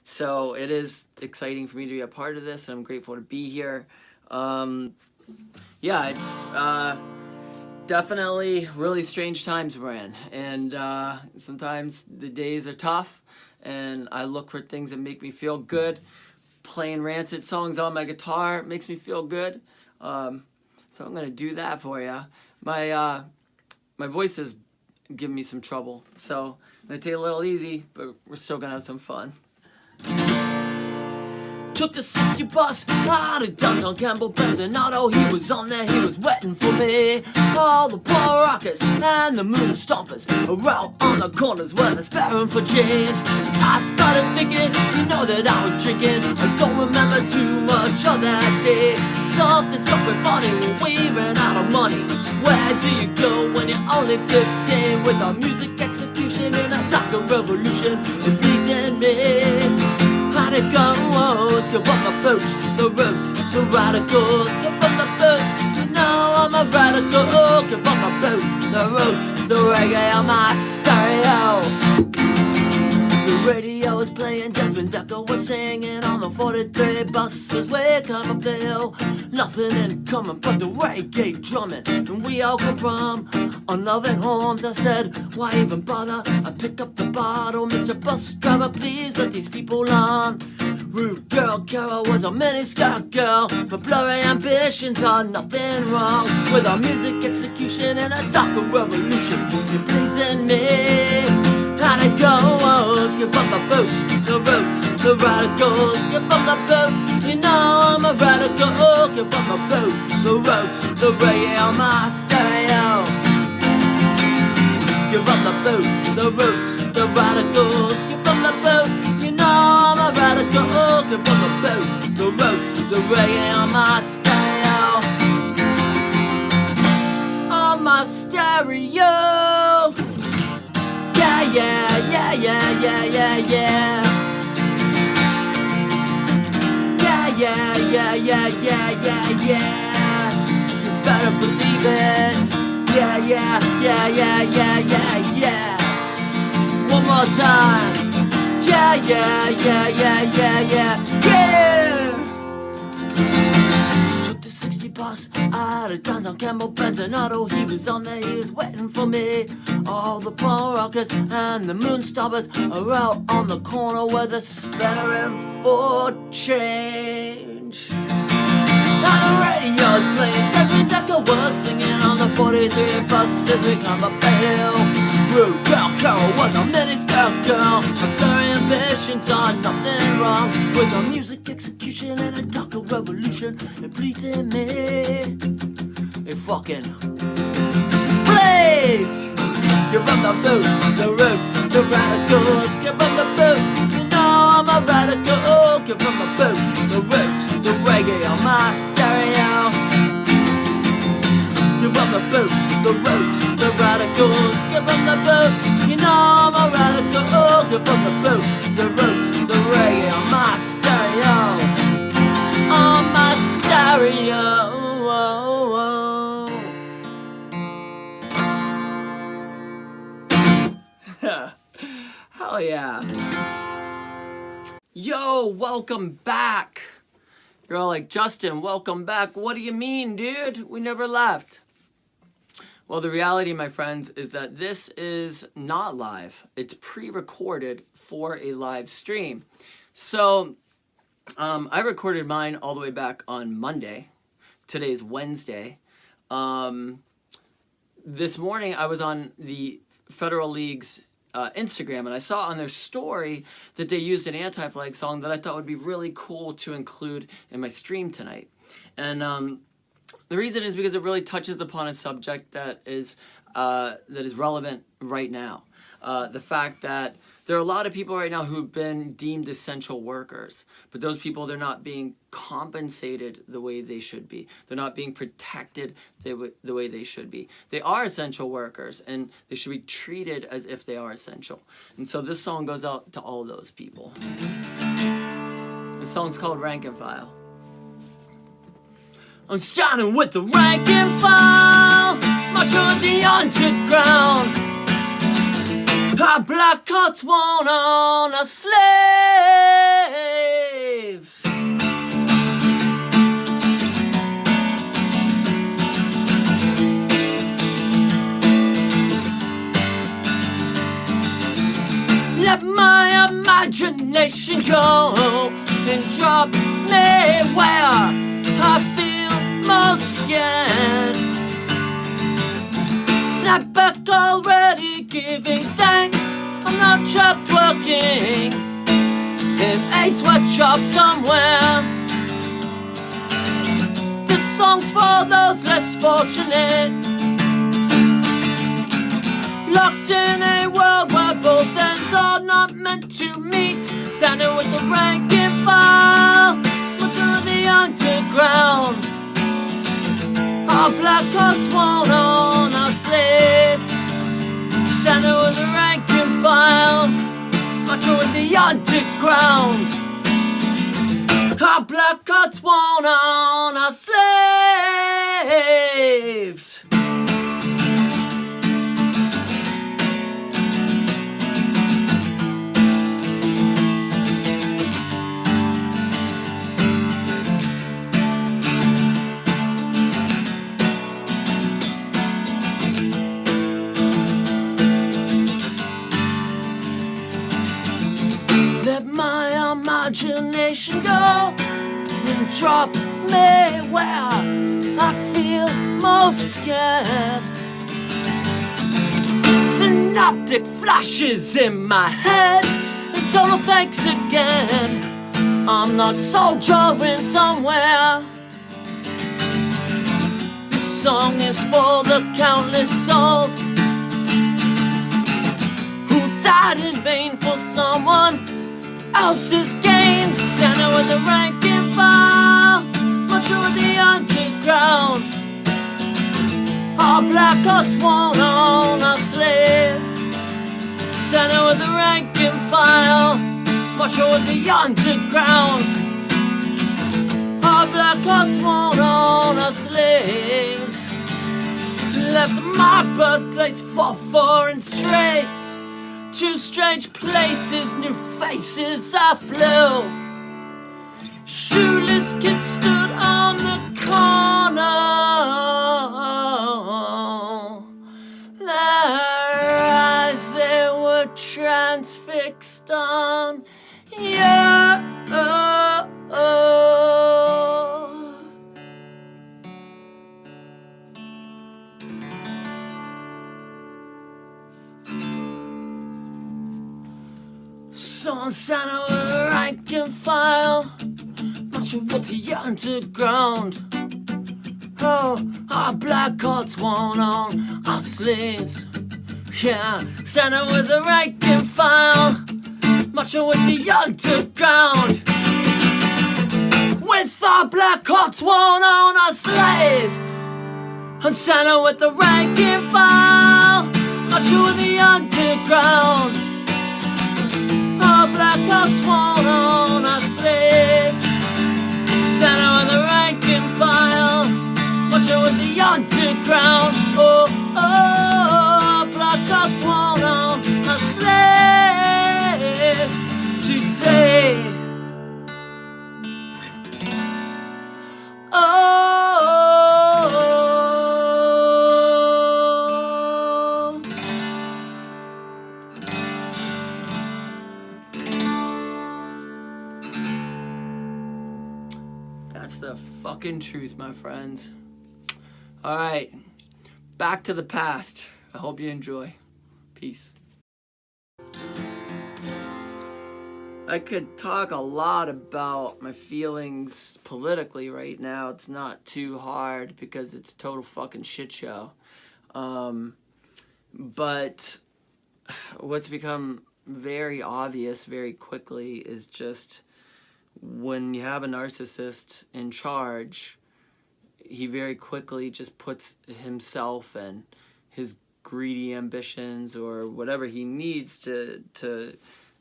So it is exciting for me to be a part of this, and I'm grateful to be here. Yeah, it's definitely really strange times we're in, and sometimes the days are tough, and I look for things that make me feel good. Playing rancid songs on my guitar makes me feel good, so I'm gonna do that for you. My voice is giving me some trouble, so I'm gonna take it a little easy, but we're still gonna have some fun. Took the 60 bus out of downtown Campbell, Benson Auto. He was on there, he was waiting for me. All the poor rockers and the moon stompers are out on the corners where they're sparing for change. I started thinking, you know that I was drinking. I don't remember too much of that day. Something struck me funny when we ran out of money. Where do you go when you're only 15? With our music execution and a taco revolution, it bleeds in me. How'd it go? Give up my boat, the roots, the radicals. Give up my boat, you know I'm a radical. Give up my boat, the roots, the reggae on my stereo. The radio is playing, Desmond Decker was singing on the 43 bus as we come up the hill. Nothing in common but the reggae drumming, and we all come from unloving homes. I said, why even bother? I pick up the bottle, Mr. Bus Driver, please let these people on. Rude girl Carol was a mini-skirt girl, but blurry ambitions are nothing wrong with our music execution and a taco revolution. It bleeds in me. How'd it go? Give up the boat, the roots, the radicals. Give up the boat, you know I'm a radical. Give up the boat, the roots, the reggae on my stereo. Give up the boat, the roots, the radicals. Give up the boat, you know I'm a radical. Give up the boat, the roots, the reggae on my stereo. On my stereo. Yeah, yeah, yeah, yeah, yeah, yeah. Yeah, yeah, yeah, yeah, yeah, yeah, yeah. You better believe it. Yeah, yeah, yeah, yeah, yeah, yeah, yeah. One more time. Yeah, yeah, yeah, yeah, yeah, yeah, yeah. Took the 60 bus out of downtown Campbell, Benson Auto. He was on there, he was waiting for me. All the punk rockers and the moon stoppers are out on the corner where they're sparing for change. Now the radio's playing, Desmond Decker was singing on the 43 bus as we come up the hill. Rude girl Carol was a mini-skirt girl, but their ambitions are nothing wrong with our music execution and a taco revolution. It bleeds in me. It fucking bleeds. Give up the boot, the roots, the radicals. Give up the boot, you know I'm a radical. Give up the boot, the roots, the reggae on my stereo. Give up the boot, the roots, the radicals. Give up the boot, you know I'm a radical. Give up the boot, the roots, the reggae on my stereo. On my stereo. Hell yeah. Yo, welcome back. You're all like, Justin, welcome back. What do you mean, dude? We never left. Well, the reality, my friends, is that this is not live. It's pre-recorded for a live stream. So I recorded mine all the way back on Monday. Today's Wednesday. This morning I was on the Federal League's Instagram, and I saw on their story that they used an Anti-Flag song that I thought would be really cool to include in my stream tonight. And the reason is because it really touches upon a subject that is relevant right now. The fact that there are a lot of people right now who've been deemed essential workers, but those people, they're not being compensated the way they should be. They're not being protected the way they should be. They are essential workers, and they should be treated as if they are essential. And so this song goes out to all those people. The song's called Rank and File. I'm starting with the rank and file, marching with the underground. Our black coats worn on a slave. imagination go and drop me where I feel most scared. Snap back already, giving thanks. I'm not trapped working in a sweatshop somewhere. This song's for those less fortunate, locked in a world where both ends are not meant to meet. Standing with the rank and file, much of the underground. Our black hearts won't own our slaves. Standing with the rank and file, much of the underground. Our black hearts won't own our slaves. Let my imagination go and drop me where I feel most scared. Synoptic flashes in my head, and total thanks again. I'm not soldiering somewhere. This song is for the countless souls who died in vain for someone else's gain. Standing with the rank and file, much of the underground. Our black hearts won't own our slaves. Standing with the rank and file, much of the underground. Our black hearts won't own our slaves. Left my birthplace for foreign straits, two strange places, new faces I flew. Shoeless kids stood on the corner, their eyes they were transfixed on you. Someone standing with a rank and file, marching with the underground. Oh, our black hearts won't own our sleeves. Yeah, standing with a rank and file, marching with the underground. With our black hearts won't own our slaves. I'm standing with the rank and file, marching with the underground. Our black hearts won't own our slaves. Standing with the rank and file, marching with the underground. Oh, oh, our black hearts won't own our slaves today. Oh. That's the fucking truth, my friends. Alright, back to the past. I hope you enjoy. Peace. I could talk a lot about my feelings politically right now. It's not too hard because it's a total fucking shit show. But what's become very obvious very quickly is just when you have a narcissist in charge, he very quickly just puts himself and his greedy ambitions or whatever he needs to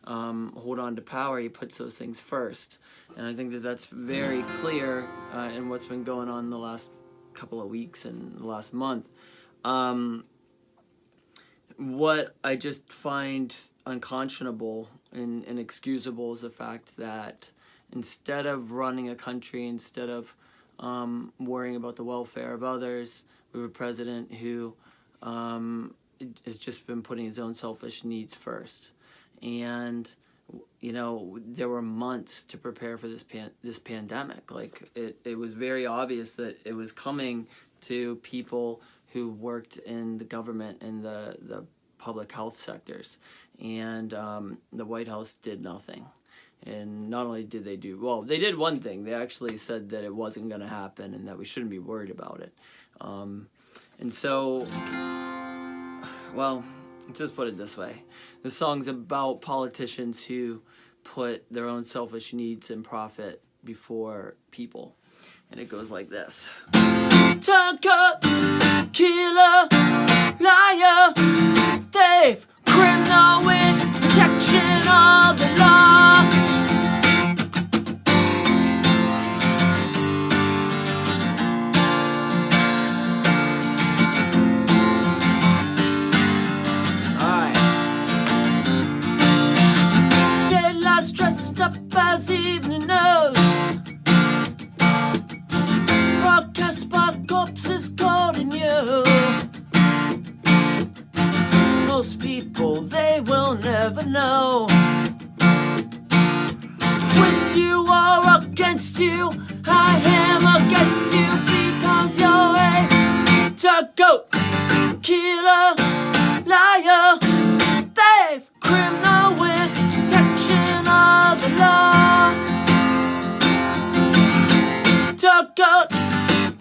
hold on to power. He puts those things first, and I think that that's very clear in what's been going on in the last couple of weeks and the last month. What I just find unconscionable and inexcusable is the fact that instead of running a country, instead of worrying about the welfare of others, we have a president who has just been putting his own selfish needs first. And you know, there were months to prepare for this pandemic. Like it was very obvious that it was coming to people who worked in the government and the public health sectors, and the White House did nothing. And not only did they do, well, they did one thing. They actually said that it wasn't going to happen and that we shouldn't be worried about it. And so, well, just put it this way. The song's about politicians who put their own selfish needs and profit before people. And it goes like this. Tanker, killer, liar, thief, criminal with protection of the law. Dressed up as evening news, broadcast by corpses calling you. Most people, they will never know. With you or against you, I am against you because you're a tugboat, killer, liar, thief, criminal with protection of the law. Tugboat,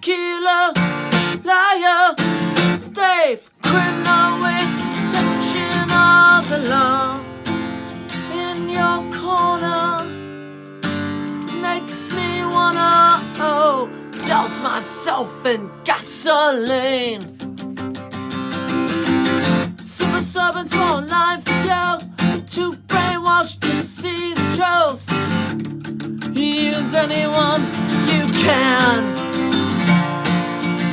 killer, liar, thief, criminal with protection of the law. In your corner makes me wanna douse myself in gasoline. Civil servants online for you, too brainwashed to see the truth. Use anyone you can.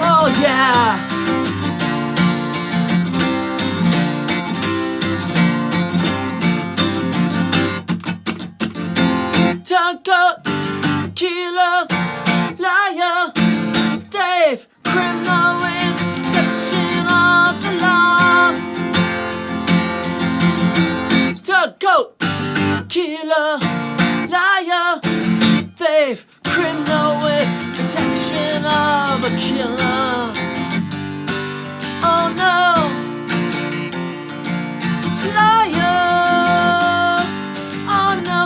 Oh yeah. Tugboat, killer, liar, thief, criminal with protection of the law. Tugboat, killer, liar, thief, criminal with protection of a killer. Oh no, liar, oh no.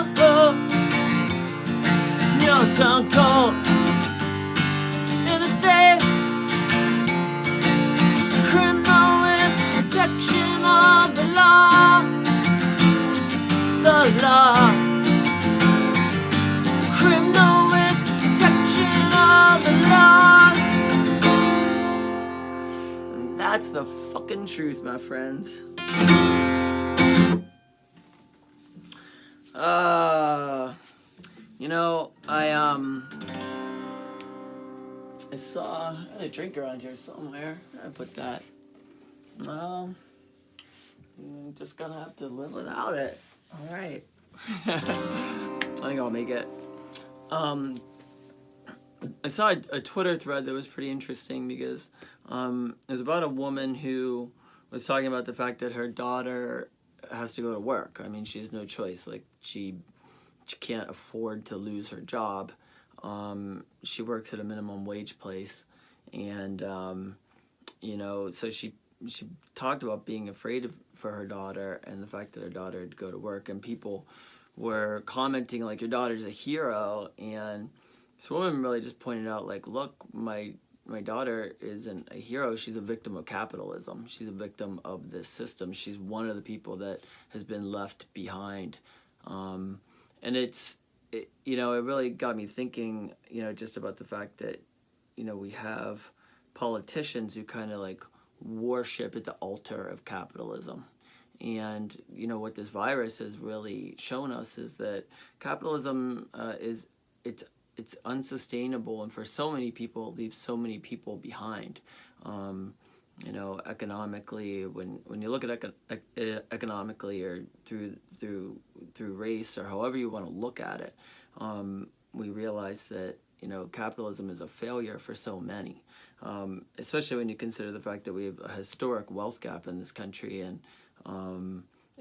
Your tongue cold in a thief, criminal with protection of the law. The law, criminal with protection of the law. And that's the fucking truth, my friends. You know, I saw a drink around here somewhere. I put that. Well, I'm just gonna have to live without it. All right. I think I'll make it. I saw a Twitter thread that was pretty interesting because it was about a woman who was talking about the fact that her daughter has to go to work. I mean, she has no choice. Like, she can't afford to lose her job. She works at a minimum wage place, and you know, so she talked about being afraid for her daughter and the fact that her daughter had to go to work, and people were commenting like, your daughter's a hero. And this woman really just pointed out, like, look, my daughter isn't a hero. She's a victim of capitalism. She's a victim of this system. She's one of the people that has been left behind. And you know, it really got me thinking, you know, just about the fact that, you know, we have politicians who kind of like worship at the altar of capitalism. And, you know, what this virus has really shown us is that capitalism it's unsustainable, and for so many people, it leaves so many people behind. You know, economically, when you look at it economically, or through race, or however you want to look at it, we realize that, you know, capitalism is a failure for so many, especially when you consider the fact that we have a historic wealth gap in this country, and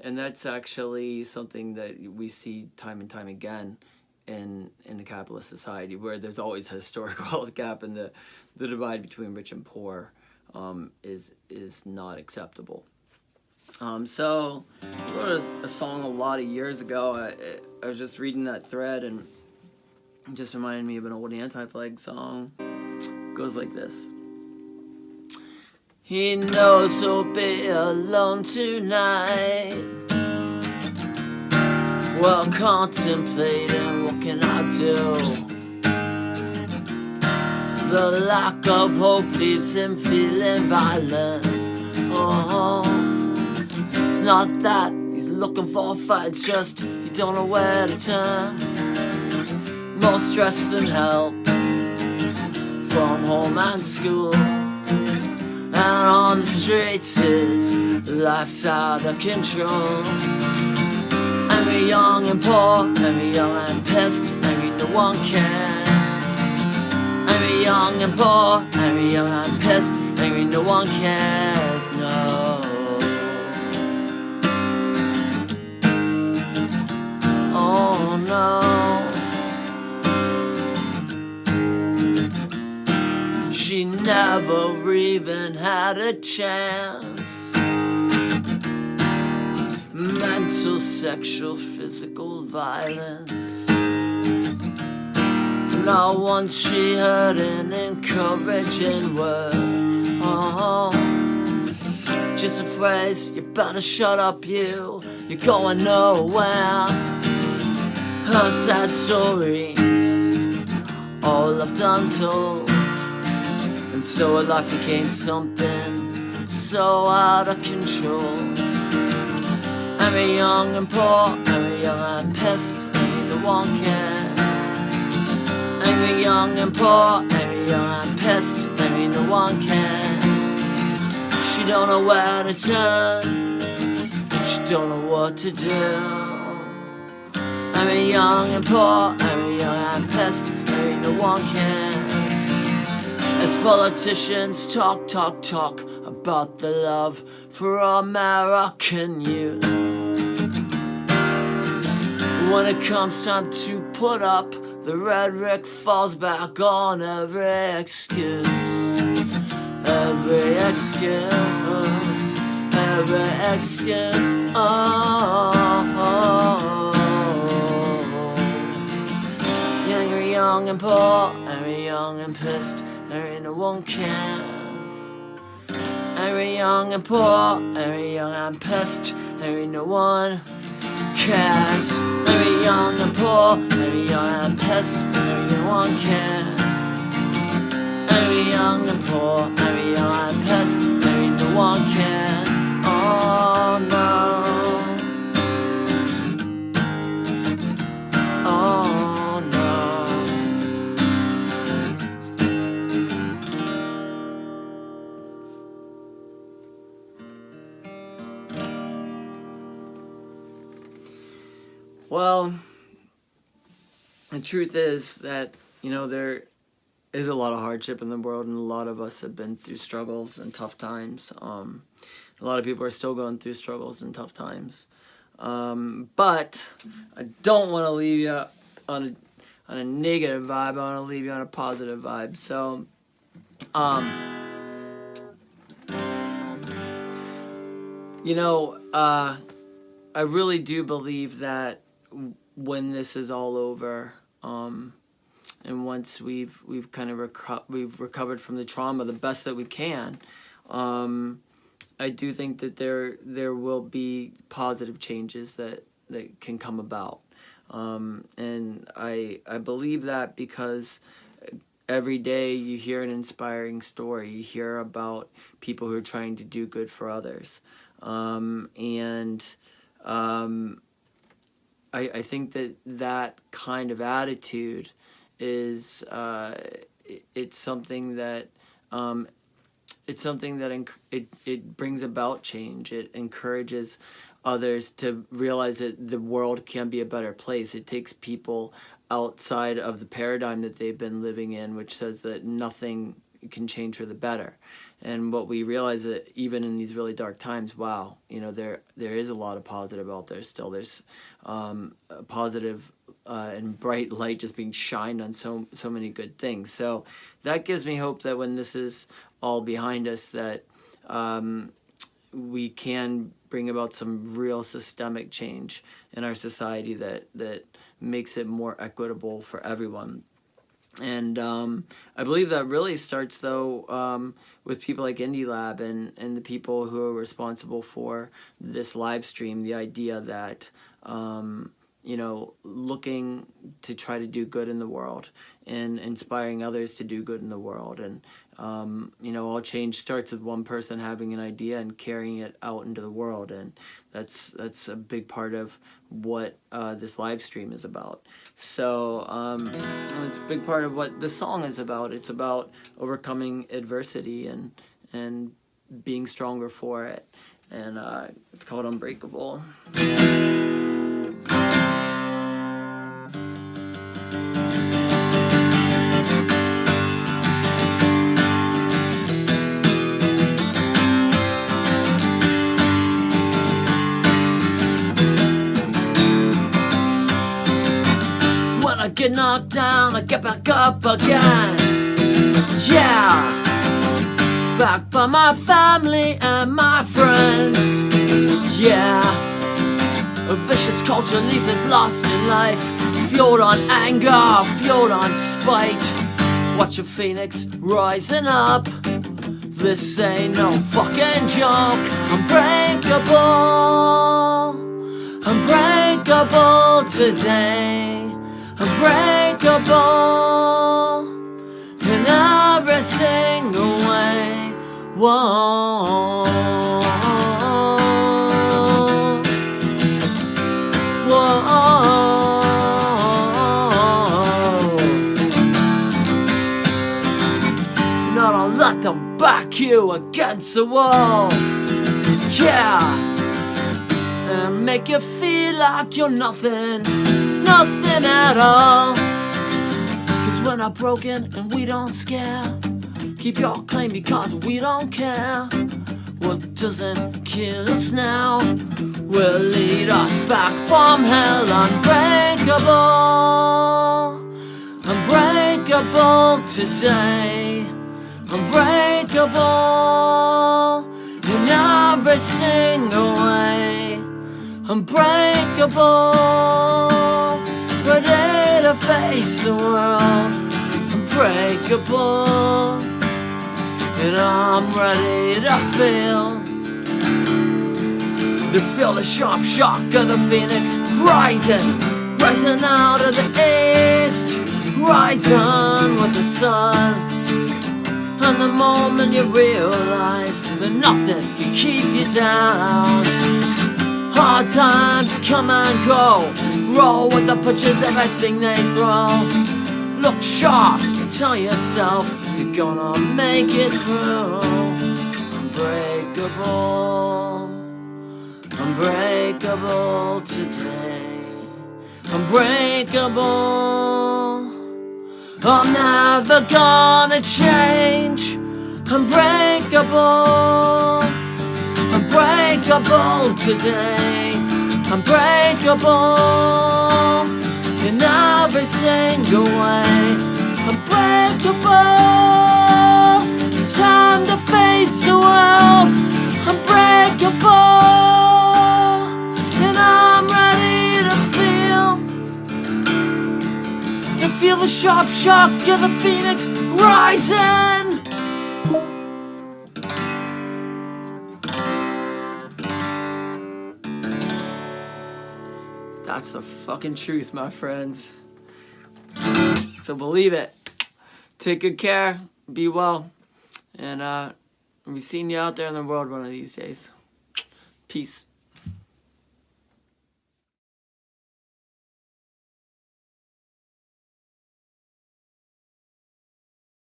And that's actually something that we see time and time again in a capitalist society, where there's always a historical wealth gap, and the divide between rich and poor is not acceptable. So I wrote a song a lot of years ago. I was just reading that thread, and it just reminded me of an old Anti-Flag song. It goes like this. He knows he'll be alone tonight, while contemplating what can I do. The lack of hope leaves him feeling violent. Oh, it's not that he's looking for a fight, it's just he don't know where to turn. More stress than help from home and school, and on the streets his life's out of control. Angry, young and poor, angry, young and pissed, angry, no one cares. Angry, young and poor, angry, young and pissed, angry, no one cares, no. Oh no. She never even had a chance. Mental, sexual, physical violence. Not once she heard an encouraging word. Oh, just a phrase, you better shut up, you're going nowhere. Her sad stories, all left untold, and so her life became something so out of control. Every young and poor, every young and pissed, every no one cares. Every young and poor, every young and pissed, every no one cares. She don't know where to turn, she don't know what to do. Every young and poor, every young and pissed, every no one cares. As politicians talk about the love for American youth, when it comes time to put up, the rhetoric falls back on every excuse. Every excuse, every excuse. Oh. Angry, young and poor, angry, young and pissed, angry, no one cares. Angry, young and poor, angry, young and pissed, angry, no one cares. Every young and poor, every young and pissed, every no one cares. Every young and poor, every young and pissed, every no one cares. Oh no. Oh no. Well, the truth is that, there is a lot of hardship in the world, and a lot of us have been through struggles and tough times. A lot of people are still going through struggles and tough times. But I don't want to leave you on a negative vibe. I want to leave you on a positive vibe. So, I really do believe that when this is all over, and once we've kind of we've recovered from the trauma the best that we can, I do think that there will be positive changes that can come about, and I believe that because every day you hear an inspiring story, you hear about people who are trying to do good for others, and I think that kind of attitude is it's something that it brings about change. It encourages others to realize that the world can be a better place. It takes people outside of the paradigm that they've been living in, which says that nothing can change for the better. And what we realize that even in these really dark times, wow, there is a lot of positive out there still. There's a positive and bright light just being shined on so many good things. So that gives me hope that when this is all behind us, that we can bring about some real systemic change in our society that makes it more equitable for everyone. And I believe that really starts, though, with people like Indie Lab and the people who are responsible for this live stream. The idea that, looking to try to do good in the world and inspiring others to do good in the world. And, all change starts with one person having an idea and carrying it out into the world. And that's a big part of what this live stream is about. So it's a big part of what the song is about. It's about overcoming adversity and being stronger for it. And it's called Unbreakable. I get knocked down, I get back up again. Yeah, back by my family and my friends. Yeah, a vicious culture leaves us lost in life, fueled on anger, fueled on spite. Watch a phoenix rising up. This ain't no fucking joke. Unbreakable, unbreakable today. Unbreakable in every single way. Whoa, whoa. No, don't let them back you against the wall. Yeah, and make you feel like you're nothing. Nothing at all. Cause we're not broken and we don't scare. Keep your claim because we don't care. What doesn't kill us now will lead us back from hell. Unbreakable, unbreakable today. Unbreakable in every single way. Unbreakable, ready to face the world. Unbreakable, and I'm ready to feel the sharp shock of the phoenix rising out of the east, rising with the sun. And the moment you realize that nothing can keep you down. Hard times come and go, roll with the punches, everything they throw. Look sharp and tell yourself you're gonna make it through. Unbreakable, unbreakable today. Unbreakable, I'm never gonna change. Unbreakable, unbreakable today. Unbreakable in every single way. Unbreakable, it's time to face the world. Unbreakable, and I'm ready to feel the sharp shock of the phoenix rising. That's the fucking truth, my friends. So believe it. Take good care. Be well. And I'll be seeing you out there in the world one of these days. Peace.